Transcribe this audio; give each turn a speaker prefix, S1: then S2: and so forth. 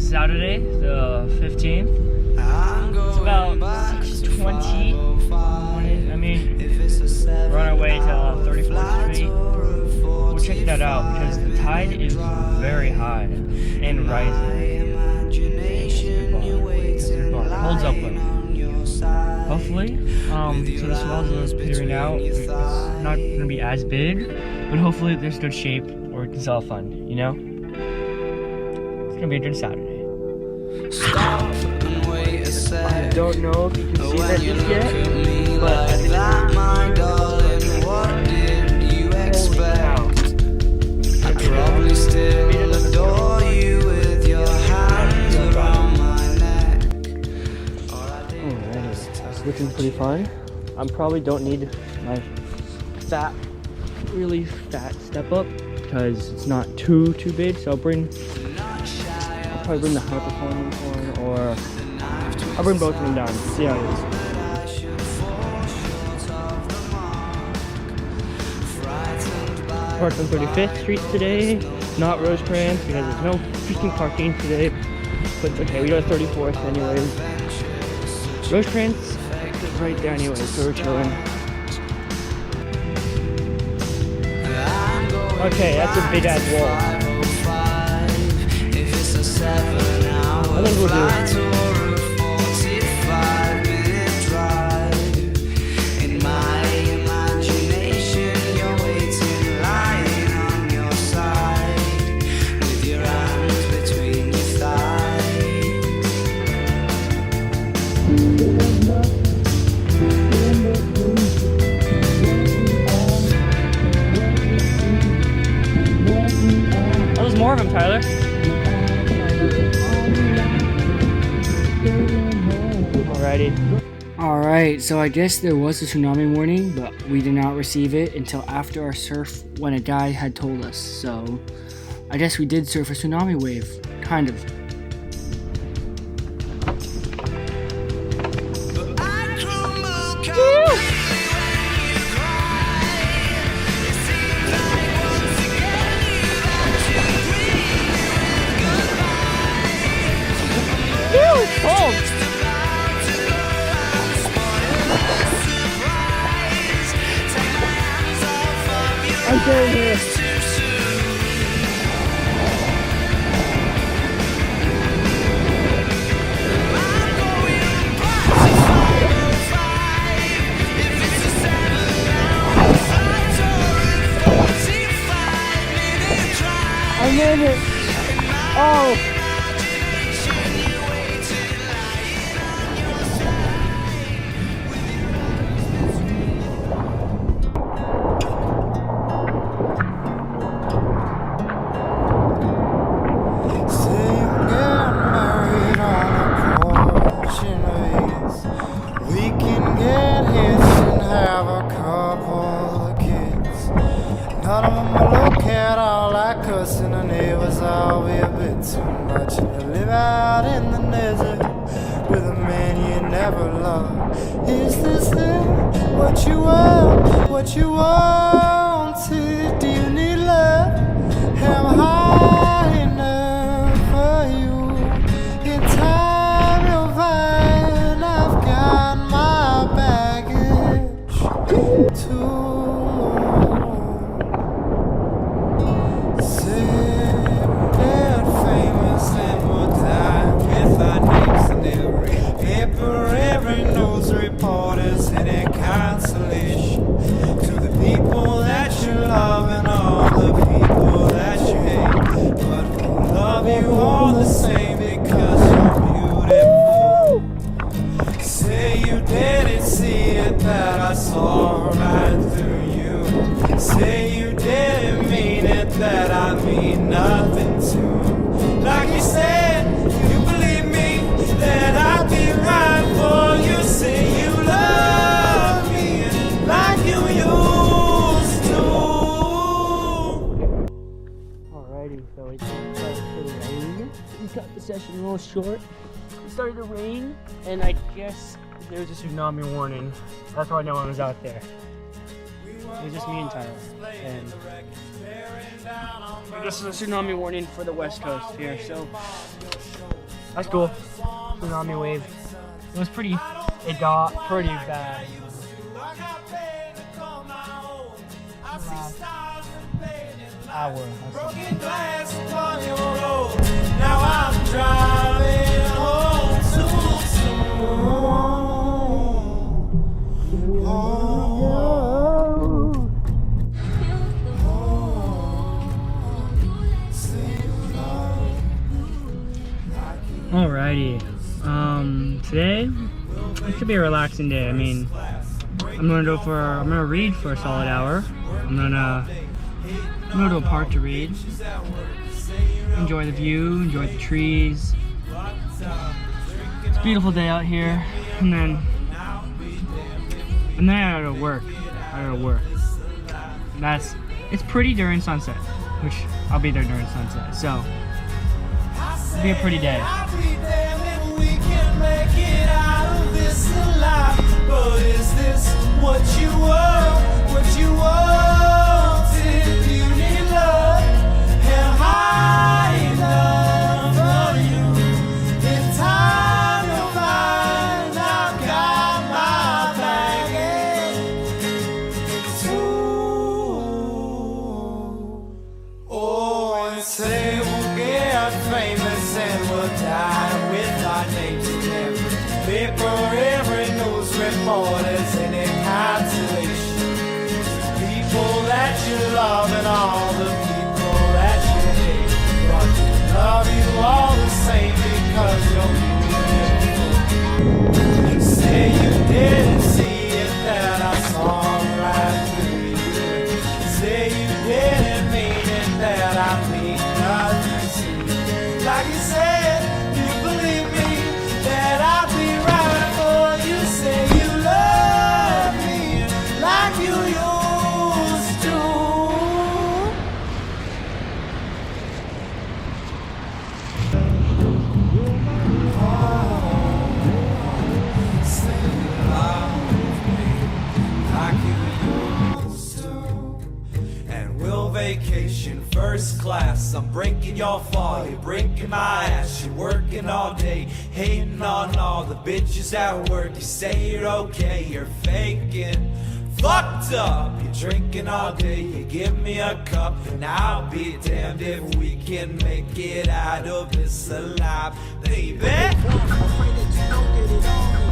S1: Saturday, the 15th. It's about 6:20. I mean, we're on our way to 34th Street. We'll check that out because the tide is very high and rising. It holds up well. Hopefully, so the swells are peering out. It's not going to be as big, but hopefully there's good shape or it's all fun, you know? It's going to be a good Saturday. I don't know if you can see that just yet, but I think it's probably still adore you with your hands around my neck. Alrighty, it's looking pretty fun. I probably don't need my really fat step up because it's not too big. So I'll probably bring the high performance one, or I'll bring both of them down. See how it is. Parked on 35th Street today, not Rosecrans because there's no freaking parking today. But it's okay, we go to 34th anyways. Rosecrans is right there anyway, so we're chilling. Okay, that's a big ass wall. I think we'll do it. Oh, there's more of them, Tyler. Alright, so I guess there was a tsunami warning, but we did not receive it until after our surf when a guy had told us. So I guess we did surf a tsunami wave, kind of. I'm going here. I made it. Oh.
S2: None of them will look at all like us, and the neighbors all be a bit too much. And to live out in the desert with a man you never loved. Is this what you want? What you wanted? Do you need love? Am I high enough for you? In time you'll find I've got my baggage too. Reporters and a consolation to the people that you love and all the people that you hate, but who love you all the same because you're beautiful. Say you didn't see it, that I saw right through you. Say you didn't mean it, that I mean nothing to. Like you said, you believe me, that I'd be right for you. Say you love me like you used to.
S1: Alrighty, so it started to rain. We cut the session a little short. It started to rain, and I guess there was a tsunami warning. That's why no one was out there. It was just me and Tyler. And this is a tsunami warning for the West Coast here, so That's cool. Tsunami wave. It was pretty. It got pretty bad. Hour.
S2: Broken glass upon your road. Now I'm driving home too soon.
S1: Alrighty. Today it could be a relaxing day. I mean, I'm gonna read for a solid hour. I'm gonna go to a park to read. Enjoy the view, enjoy the trees. It's a beautiful day out here. And then I gotta work. It's pretty during sunset, which I'll be there during sunset. So it'll be a pretty day.
S2: But is this what you want? What you want? If you need love and high enough for you, it's time to find. I've got my baggage too. Oh, and say we'll get famous and we'll die with our names in every paper, every news report as any consolation. People that you love and all the people that you hate, but you love you all the same because you're beautiful. You say you didn't see it, that I saw right through you. Say you didn't mean it, that I mean nothing to you. Like you said, you believe me, that I'll be right for you. Say you love me like you used to. Say you love me like you used to. And we'll vacation first class. I'm breaking your fall, you're breaking my ass. You're working all day, hating on all the bitches at work. You say you're okay, you're faking. Fucked up, you're drinking all day. You give me a cup and I'll be damned if we can make it out of this alive, baby.
S3: I'm afraid that you don't get it on.